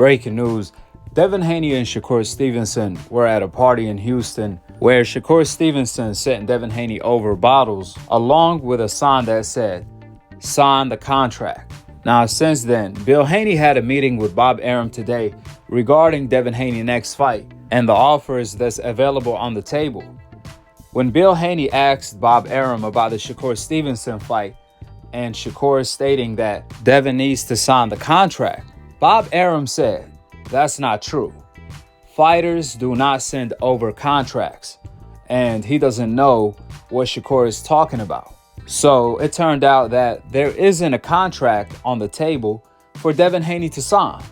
Breaking news. Devin Haney and Shakur Stevenson were at a party in Houston where Shakur Stevenson sent Devin Haney over bottles along with a sign that said, "Sign the contract." Now, since then, Bill Haney had a meeting with Bob Arum today regarding Devin Haney's next fight and the offers that's available on the table. When Bill Haney asked Bob Arum about the Shakur Stevenson fight and Shakur stating that Devin needs to sign the contract, Bob Arum said, "That's not true. Fighters do not send over contracts," and he doesn't know what Shakur is talking about. So it turned out that there isn't a contract on the table for Devin Haney to sign.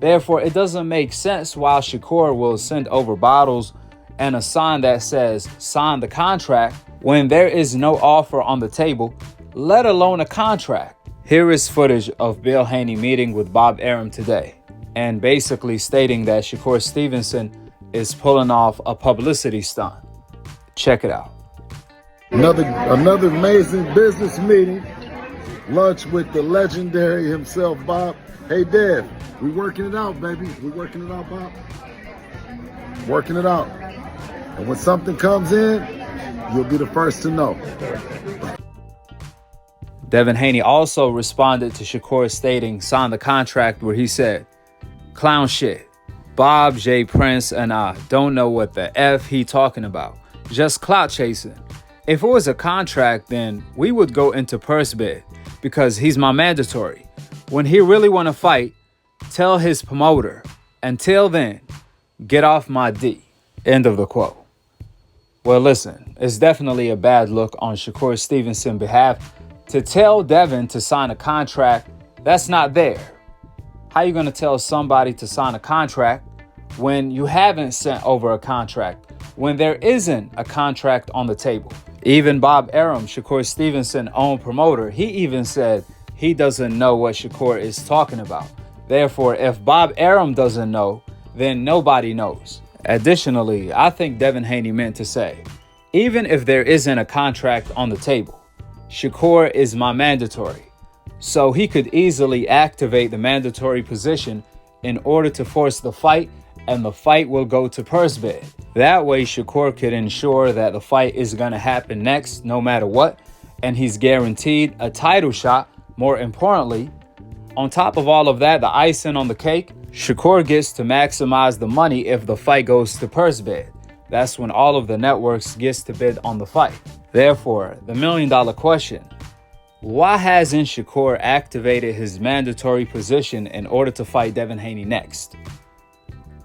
Therefore, it doesn't make sense why Shakur will send over bottles and a sign that says "sign the contract" when there is no offer on the table, let alone a contract. Here is footage of Bill Haney meeting with Bob Arum today and basically stating that Shakur Stevenson is pulling off a publicity stunt. Check it out. Another amazing business meeting. Lunch with the legendary himself, Bob. Hey, Dev, we working it out, baby. We working it out, Bob. Working it out. And when something comes in, you'll be the first to know. Devin Haney also responded to Shakur stating sign the contract where he said, "Clown shit. Bob, J. Prince, and I don't know what the F he talking about. Just clout chasing. If it was a contract, then we would go into purse bid because he's my mandatory. When he really want to fight, tell his promoter. Until then, get off my D." End of the quote. Well, listen, it's definitely a bad look on Shakur Stevenson's behalf to tell Devin to sign a contract that's not there. How you going to tell somebody to sign a contract when you haven't sent over a contract, when there isn't a contract on the table? Even Bob Arum, Shakur Stevenson's own promoter, he even said he doesn't know what Shakur is talking about. Therefore, if Bob Arum doesn't know, then nobody knows. Additionally, I think Devin Haney meant to say, even if there isn't a contract on the table, Shakur is my mandatory. So he could easily activate the mandatory position in order to force the fight, and the fight will go to purse bid. That way, Shakur could ensure that the fight is going to happen next no matter what, and he's guaranteed a title shot. More importantly, on top of all of that, the icing on the cake, Shakur gets to maximize the money if the fight goes to purse bid. That's when all of the networks gets to bid on the fight. Therefore, the million-dollar question, why hasn't Shakur activated his mandatory position in order to fight Devin Haney next?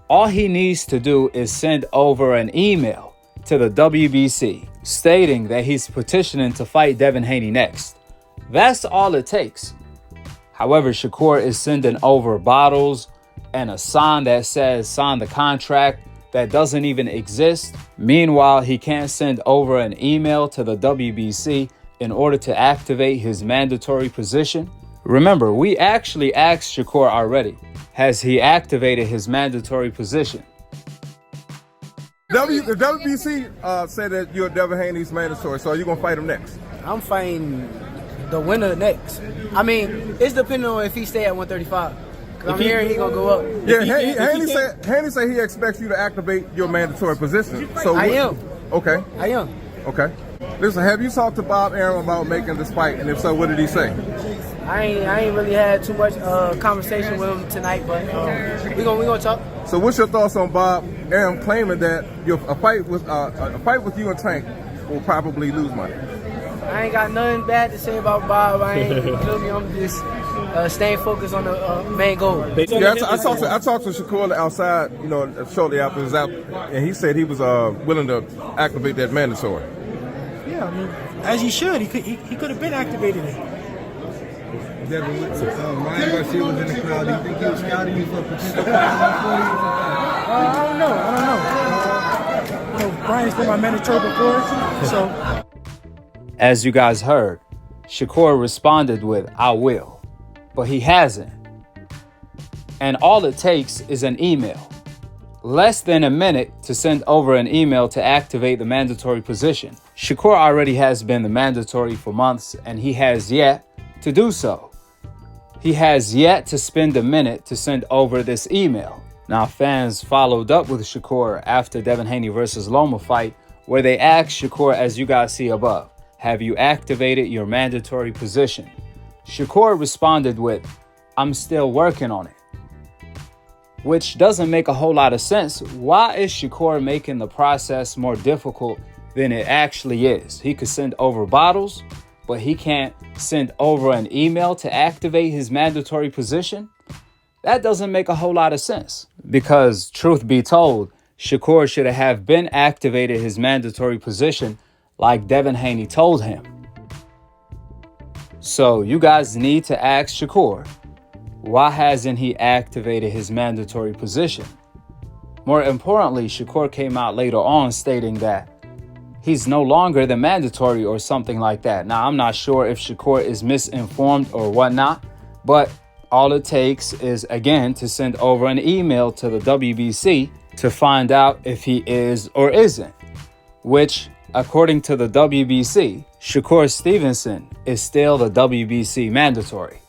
All he needs to do is send over an email to the WBC stating that he's petitioning to fight Devin Haney next. That's all it takes. However, Shakur is sending over bottles and a sign that says sign the contract that doesn't even exist. Meanwhile, he can't send over an email to the WBC in order to activate his mandatory position. Remember, we actually asked Shakur already, has he activated his mandatory position? The WBC said that you're Devin Haney's mandatory, so are you going to fight him next? I'm fighting the winner next. I mean, it's depending on if he stay at 135. Because I'm hearing he's going to go up. Yeah, Haney said he expects you to activate your mandatory position. So I am. Okay. I am. Okay. Listen, have you talked to Bob Arum about making this fight? And if so, what did he say? I ain't really had too much conversation with him tonight, but we gonna talk. So what's your thoughts on Bob Arum claiming that a fight with you and Tank will probably lose money? I ain't got nothing bad to say about Bob. I ain't, you feel me? I'm just staying focused on the main goal. Yeah, I talked to Shakur outside, shortly after his out, and he said he was willing to activate that mandatory. Yeah, I mean, as he should. He could have been activated it. Devin, Ryan Garcia was in the crowd. Do you think he was scouting you for potential? I don't know. Brian's been my mandatory before, so. As you guys heard, Shakur responded with, "I will," but he hasn't. And all it takes is an email. Less than a minute to send over an email to activate the mandatory position. Shakur already has been the mandatory for months, and he has yet to do so. He has yet to spend a minute to send over this email. Now, fans followed up with Shakur after Devin Haney versus Loma fight, where they asked Shakur, as you guys see above, have you activated your mandatory position? Shakur responded with, I'm still working on it. Which doesn't make a whole lot of sense. Why is Shakur making the process more difficult than it actually is? He could send over bottles, but he can't send over an email to activate his mandatory position? That doesn't make a whole lot of sense. Because, truth be told, Shakur should have been activated his mandatory position like Devin Haney told him. So you guys need to ask Shakur, why hasn't he activated his mandatory position? More importantly, Shakur came out later on stating that he's no longer the mandatory or something like that. Now, I'm not sure if Shakur is misinformed or whatnot, but all it takes is, again, to send over an email to the WBC to find out if he is or isn't, which, according to the WBC, Shakur Stevenson is still the WBC mandatory,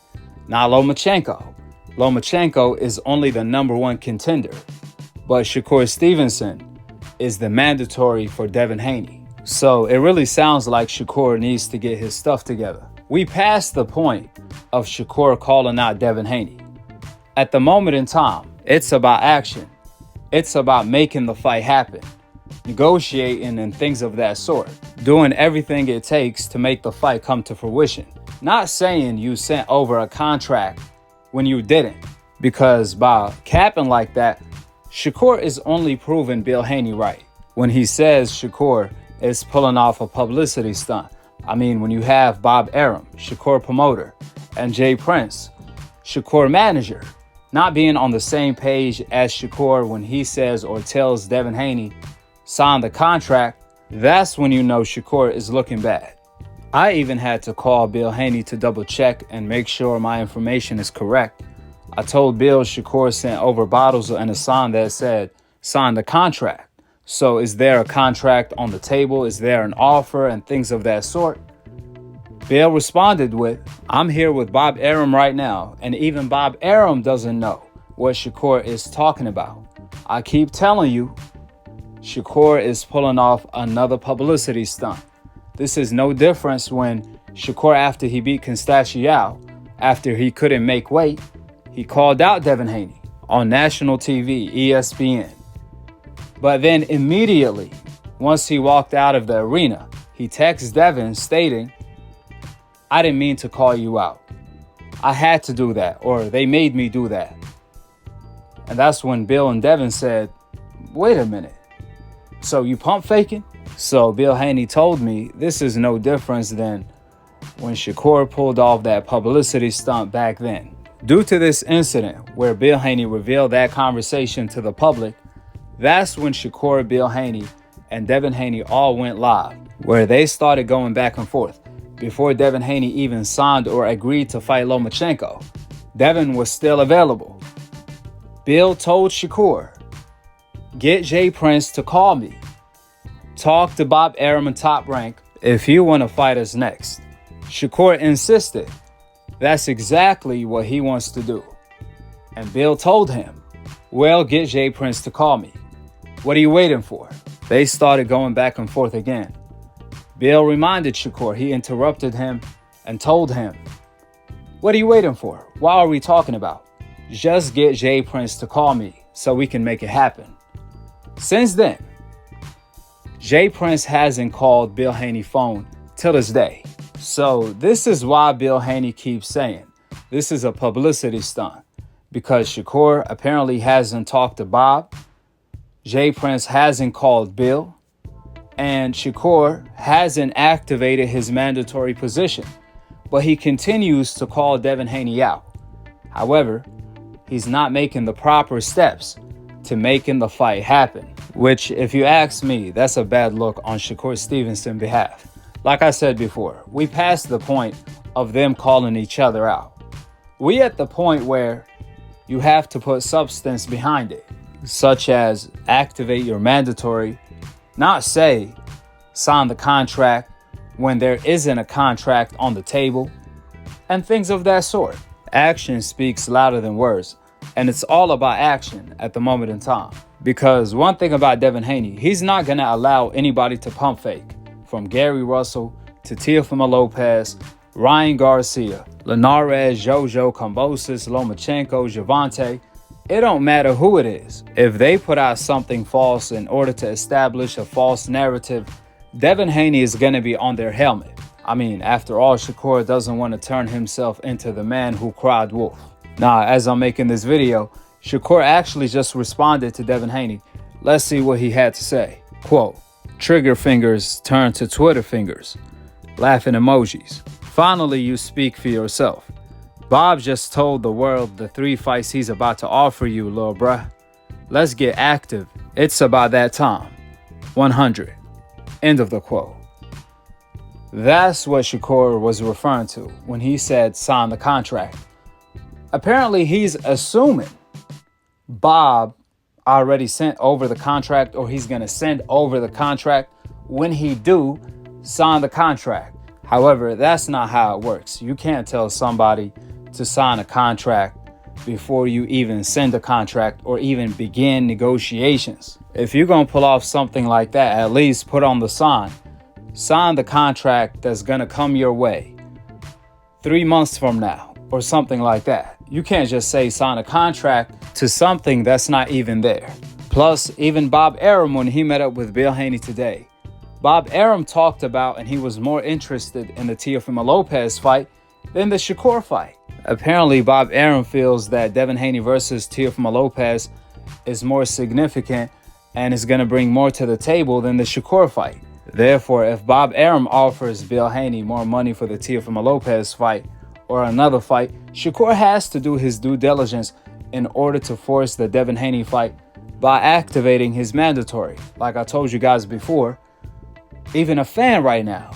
not Lomachenko. Lomachenko is only the #1 contender, but Shakur Stevenson is the mandatory for Devin Haney. So it really sounds like Shakur needs to get his stuff together. We passed the point of Shakur calling out Devin Haney. At the moment in time, it's about action. It's about making the fight happen, negotiating and things of that sort, doing everything it takes to make the fight come to fruition. Not saying you sent over a contract when you didn't, because by capping like that, Shakur is only proving Bill Haney right when he says Shakur is pulling off a publicity stunt. I mean, when you have Bob Arum, Shakur promoter, and Jay Prince, Shakur manager, not being on the same page as Shakur when he says or tells Devin Haney, sign the contract, that's when you know Shakur is looking bad. I even had to call Bill Haney to double check and make sure my information is correct. I told Bill Shakur sent over bottles and a sign that said, sign the contract. So is there a contract on the table? Is there an offer and things of that sort? Bill responded with, I'm here with Bob Arum right now, and even Bob Arum doesn't know what Shakur is talking about. I keep telling you, Shakur is pulling off another publicity stunt. This is no difference when Shakur, after he beat Constantino, after he couldn't make weight, he called out Devin Haney on national TV, ESPN. But then immediately, once he walked out of the arena, he texts Devin stating, I didn't mean to call you out. I had to do that, or they made me do that. And that's when Bill and Devin said, wait a minute, so you pump faking? So Bill Haney told me this is no difference than when Shakur pulled off that publicity stunt back then. Due to this incident where Bill Haney revealed that conversation to the public, that's when Shakur, Bill Haney, and Devin Haney all went live, where they started going back and forth. Before Devin Haney even signed or agreed to fight Lomachenko, Devin was still available. Bill told Shakur, get Jay Prince to call me. Talk to Bob Arum and Top Rank if you want to fight us next. Shakur insisted that's exactly what he wants to do. And Bill told him, well, get Jay Prince to call me. What are you waiting for? They started going back and forth again. Bill reminded Shakur, he interrupted him and told him, what are you waiting for? What are we talking about? Just get Jay Prince to call me so we can make it happen. Since then, Jay Prince hasn't called Bill Haney's phone till this day. So this is why Bill Haney keeps saying this is a publicity stunt, because Shakur apparently hasn't talked to Bob, Jay Prince hasn't called Bill, and Shakur hasn't activated his mandatory position, but he continues to call Devin Haney out. However, he's not making the proper steps to making the fight happen, which, if you ask me, that's a bad look on Shakur Stevenson's behalf. Like I said before, we passed the point of them calling each other out. We at the point where you have to put substance behind it, such as activate your mandatory, not say sign the contract when there isn't a contract on the table, and things of that sort. Action speaks louder than words, and it's all about action at the moment in time. Because one thing about Devin Haney, he's not going to allow anybody to pump fake. From Gary Russell to Teofimo Lopez, Ryan Garcia, Linares, Jojo, Kambosos, Lomachenko, Javante. It don't matter who it is. If they put out something false in order to establish a false narrative, Devin Haney is going to be on their helmet. I mean, after all, Shakur doesn't want to turn himself into the man who cried wolf. Now, as I'm making this video, Shakur actually just responded to Devin Haney. Let's see what he had to say. Quote, "Trigger fingers turn to Twitter fingers. Laughing emojis. Finally, you speak for yourself. Bob just told the world the 3 fights he's about to offer you, lil' bruh. Let's get active. It's about that time. 100. End of the quote. That's what Shakur was referring to when he said sign the contract. Apparently, he's assuming Bob already sent over the contract, or he's going to send over the contract when he do sign the contract. However, that's not how it works. You can't tell somebody to sign a contract before you even send a contract or even begin negotiations. If you're going to pull off something like that, at least put on the sign. Sign the contract that's going to come your way 3 months from now or something like that. You can't just say sign a contract to something that's not even there. Plus, even Bob Arum, when he met up with Bill Haney today, Bob Arum talked about and he was more interested in the Teofimo Lopez fight than the Shakur fight. Apparently, Bob Arum feels that Devin Haney versus Teofimo Lopez is more significant and is going to bring more to the table than the Shakur fight. Therefore, if Bob Arum offers Bill Haney more money for the Teofimo Lopez fight or another fight, Shakur has to do his due diligence in order to force the Devin Haney fight by activating his mandatory. Like I told you guys before, even a fan right now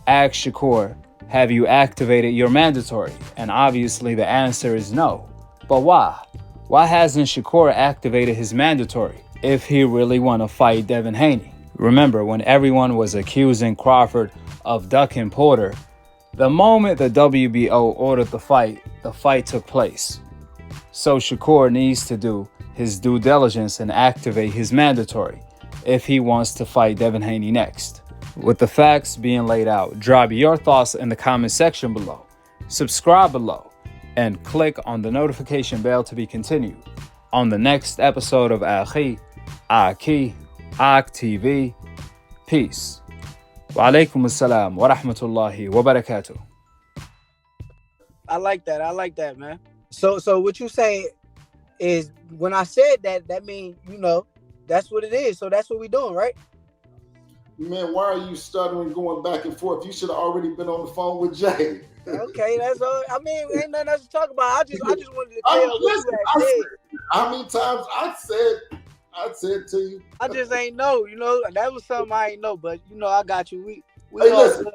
asked Shakur, have you activated your mandatory? And obviously the answer is no. But why? Why hasn't Shakur activated his mandatory if he really want to fight Devin Haney? Remember, when everyone was accusing Crawford of ducking Porter, the moment the WBO ordered the fight took place. So Shakur needs to do his due diligence and activate his mandatory if he wants to fight Devin Haney next. With the facts being laid out, drop your thoughts in the comment section below. Subscribe below and click on the notification bell to be continued on the next episode of Akhi, Akhi TV. Peace. Wa alaikum assalam wa rahmatullahi wa barakatuh. I like that, man. So what you saying is when I said that means, that's what it is. So that's what we doing, right? Man, why are you stuttering, going back and forth? You should have already been on the phone with Jay. Okay, that's all. I mean, ain't nothing else to talk about. I just wanted to tell what you had said. How many times I said to you? I just ain't know, that was something I ain't know, but I got you. We Hey, all listen, good.